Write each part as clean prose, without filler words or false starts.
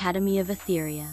Academy of Aetheria.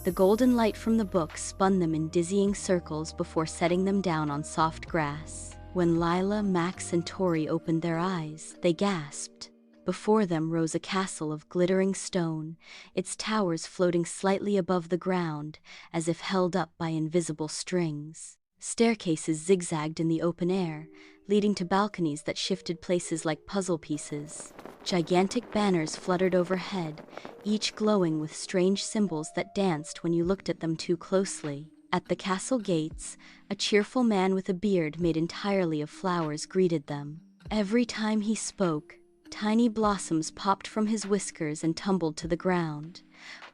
The golden light from the book spun them in dizzying circles before setting them down on soft grass. When Lila, Max, and Tori opened their eyes, they gasped. Before them rose a castle of glittering stone, its towers floating slightly above the ground, as if held up by invisible strings. Staircases zigzagged in the open air, leading to balconies that shifted places like puzzle pieces. Gigantic banners fluttered overhead, each glowing with strange symbols that danced when you looked at them too closely. At the castle gates, a cheerful man with a beard made entirely of flowers greeted them. Every time he spoke, tiny blossoms popped from his whiskers and tumbled to the ground.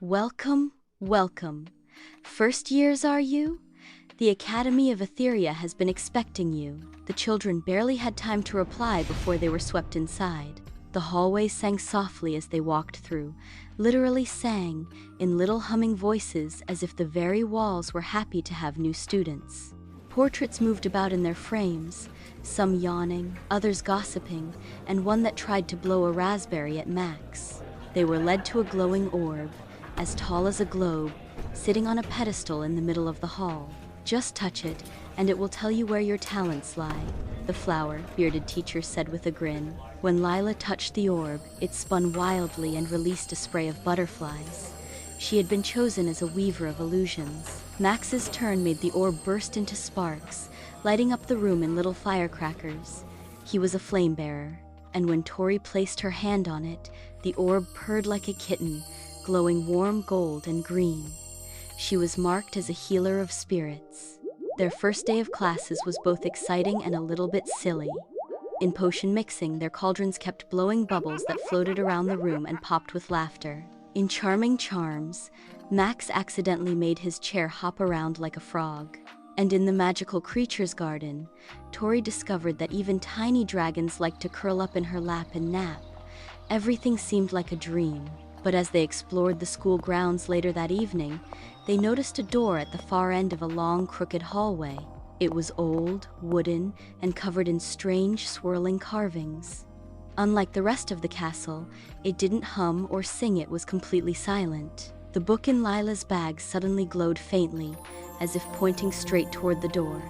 "Welcome, welcome. First years, are you? The Academy of Aetheria has been expecting you." The children barely had time to reply before they were swept inside. The hallways sang softly as they walked through, literally sang, in little humming voices as if the very walls were happy to have new students. Portraits moved about in their frames, some yawning, others gossiping, and one that tried to blow a raspberry at Max. They were led to a glowing orb, as tall as a globe, sitting on a pedestal in the middle of the hall. "Just touch it, and it will tell you where your talents lie," the flower-bearded teacher said with a grin. When Lila touched the orb, it spun wildly and released a spray of butterflies. She had been chosen as a weaver of illusions. Max's turn made the orb burst into sparks, lighting up the room in little firecrackers. He was a flame bearer, and when Tori placed her hand on it, the orb purred like a kitten, glowing warm gold and green. She was marked as a healer of spirits. Their first day of classes was both exciting and a little bit silly. In potion mixing, their cauldrons kept blowing bubbles that floated around the room and popped with laughter. In charming charms, Max accidentally made his chair hop around like a frog. And in the magical creatures garden, Tori discovered that even tiny dragons liked to curl up in her lap and nap. Everything seemed like a dream. But as they explored the school grounds later that evening, they noticed a door at the far end of a long, crooked hallway. It was old, wooden, and covered in strange, swirling carvings. Unlike the rest of the castle, it didn't hum or sing. It was completely silent. The book in Lila's bag suddenly glowed faintly, as if pointing straight toward the door.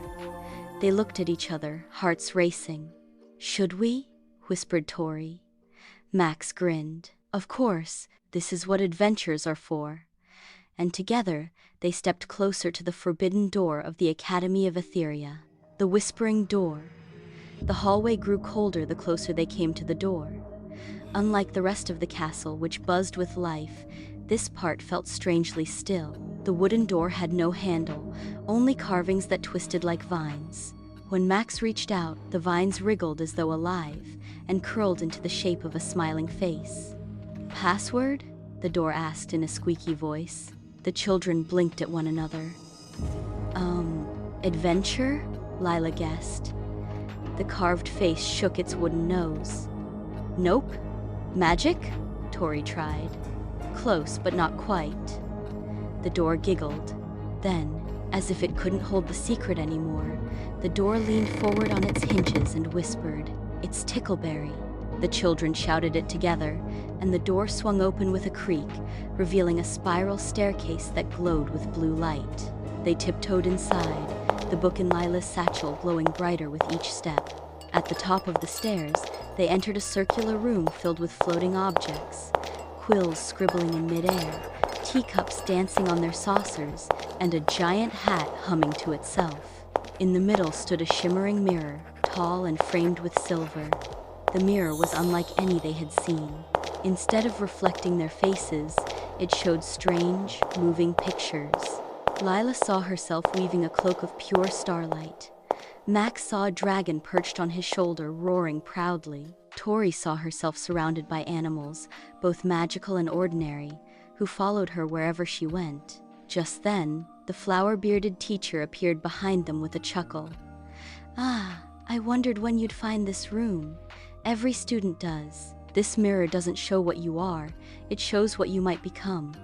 They looked at each other, hearts racing. "Should we?" whispered Tori. Max grinned. "Of course, this is what adventures are for." And together, they stepped closer to the forbidden door of the Academy of Aetheria. The whispering door. The hallway grew colder the closer they came to the door. Unlike the rest of the castle, which buzzed with life, this part felt strangely still. The wooden door had no handle, only carvings that twisted like vines. When Max reached out, the vines wriggled as though alive, and curled into the shape of a smiling face. "Password?" the door asked in a squeaky voice. The children blinked at one another. Adventure?" Lila guessed. The carved face shook its wooden nose. "Nope." "Magic?" Tori tried. "Close, but not quite." The door giggled. Then, as if it couldn't hold the secret anymore, the door leaned forward on its hinges and whispered, "It's Tickleberry." The children shouted it together, and the door swung open with a creak, revealing a spiral staircase that glowed with blue light. They tiptoed inside, the book in Lila's satchel glowing brighter with each step. At the top of the stairs, they entered a circular room filled with floating objects, quills scribbling in midair, teacups dancing on their saucers, and a giant hat humming to itself. In the middle stood a shimmering mirror, tall and framed with silver. The mirror was unlike any they had seen. Instead of reflecting their faces, it showed strange, moving pictures. Lila saw herself weaving a cloak of pure starlight. Max saw a dragon perched on his shoulder, roaring proudly. Tori saw herself surrounded by animals, both magical and ordinary, who followed her wherever she went. Just then, the flower-bearded teacher appeared behind them with a chuckle. "Ah, I wondered when you'd find this room. Every student does. This mirror doesn't show what you are, it shows what you might become."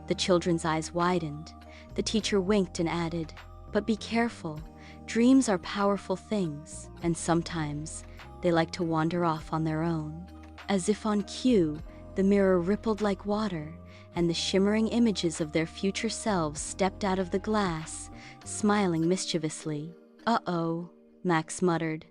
The children's eyes widened. The teacher winked and added, "But be careful. Dreams are powerful things, and sometimes they like to wander off on their own." As if on cue, The mirror rippled like water, and the shimmering images of their future selves stepped out of the glass, smiling mischievously. "Uh-oh," Max muttered.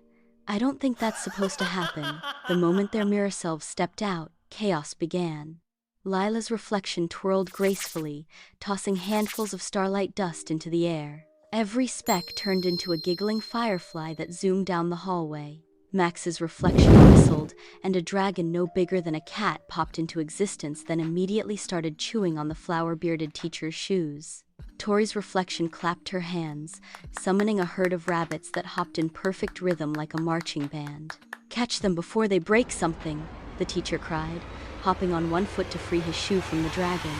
"I don't think that's supposed to happen." The moment their mirror selves stepped out, chaos began. Lila's reflection twirled gracefully, tossing handfuls of starlight dust into the air. Every speck turned into a giggling firefly that zoomed down the hallway. Max's reflection whistled, and a dragon no bigger than a cat popped into existence, then immediately started chewing on the flower-bearded teacher's shoes. Tori's reflection clapped her hands, summoning a herd of rabbits that hopped in perfect rhythm like a marching band. "Catch them before they break something," the teacher cried, hopping on one foot to free his shoe from the dragon.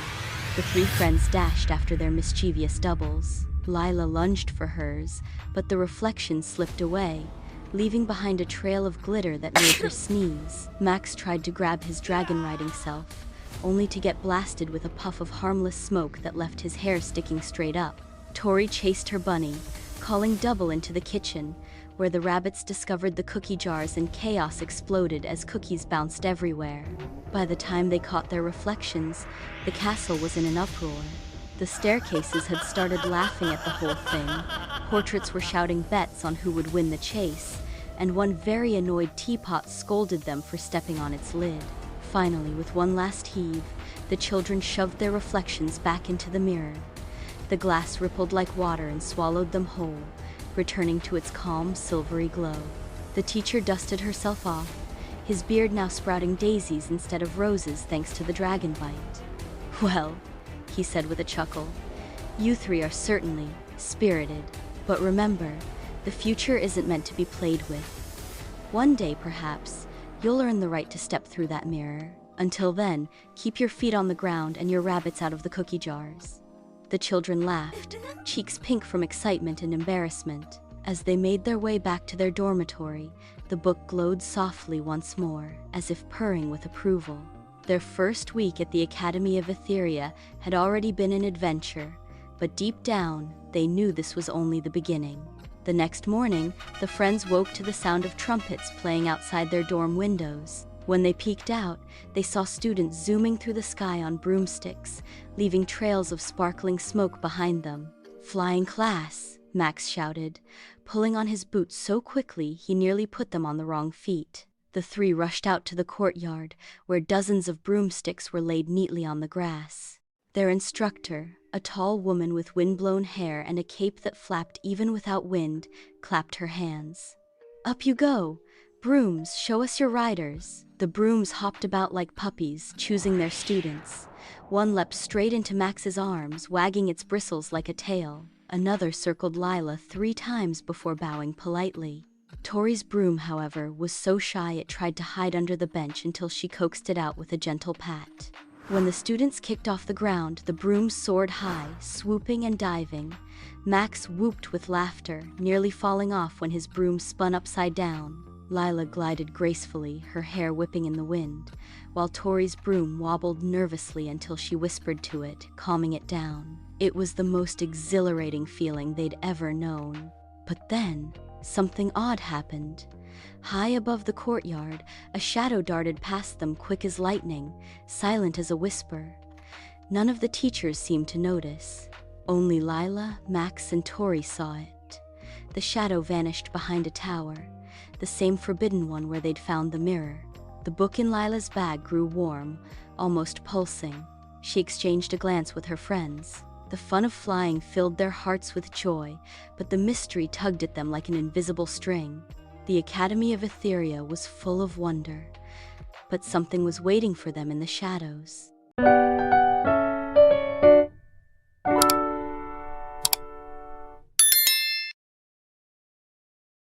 The three friends dashed after their mischievous doubles. Lila lunged for hers, but the reflection slipped away, leaving behind a trail of glitter that made her sneeze. Max tried to grab his dragon-riding self, only to get blasted with a puff of harmless smoke that left his hair sticking straight up. Tori chased her bunny, calling double into the kitchen, where the rabbits discovered the cookie jars and chaos exploded as cookies bounced everywhere. By the time they caught their reflections, the castle was in an uproar. The staircases had started laughing at the whole thing, portraits were shouting bets on who would win the chase, and one very annoyed teapot scolded them for stepping on its lid. Finally, with one last heave, the children shoved their reflections back into the mirror. The glass rippled like water and swallowed them whole, returning to its calm, silvery glow. The teacher dusted herself off, his beard now sprouting daisies instead of roses thanks to the dragon bite. "Well," he said with a chuckle, "you three are certainly spirited. But remember, the future isn't meant to be played with. One day, perhaps, you'll earn the right to step through that mirror. Until then, keep your feet on the ground and your rabbits out of the cookie jars." The children laughed, cheeks pink from excitement and embarrassment. As they made their way back to their dormitory, the book glowed softly once more, as if purring with approval. Their first week at the Academy of Aetheria had already been an adventure, but deep down, they knew this was only the beginning. The next morning, the friends woke to the sound of trumpets playing outside their dorm windows. When they peeked out, they saw students zooming through the sky on broomsticks, leaving trails of sparkling smoke behind them. "Flying class," Max shouted, pulling on his boots so quickly he nearly put them on the wrong feet. The three rushed out to the courtyard, where dozens of broomsticks were laid neatly on the grass. Their instructor, a tall woman with wind-blown hair and a cape that flapped even without wind, clapped her hands. "Up you go! Brooms, show us your riders." The brooms hopped about like puppies, choosing their students. One leapt straight into Max's arms, wagging its bristles like a tail. Another circled Lila 3 times before bowing politely. Tori's broom, however, was so shy it tried to hide under the bench until she coaxed it out with a gentle pat. When the students kicked off the ground, the brooms soared high, swooping and diving. Max whooped with laughter, nearly falling off when his broom spun upside down. Lila glided gracefully, her hair whipping in the wind, while Tori's broom wobbled nervously until she whispered to it, calming it down. It was the most exhilarating feeling they'd ever known. But then, something odd happened. High above the courtyard, a shadow darted past them quick as lightning, silent as a whisper. None of the teachers seemed to notice. Only Lila, Max, and Tori saw it. The shadow vanished behind a tower, the same forbidden one where they'd found the mirror. The book in Lila's bag grew warm, almost pulsing. She exchanged a glance with her friends. The fun of flying filled their hearts with joy, but the mystery tugged at them like an invisible string. The Academy of Aetheria was full of wonder, but something was waiting for them in the shadows.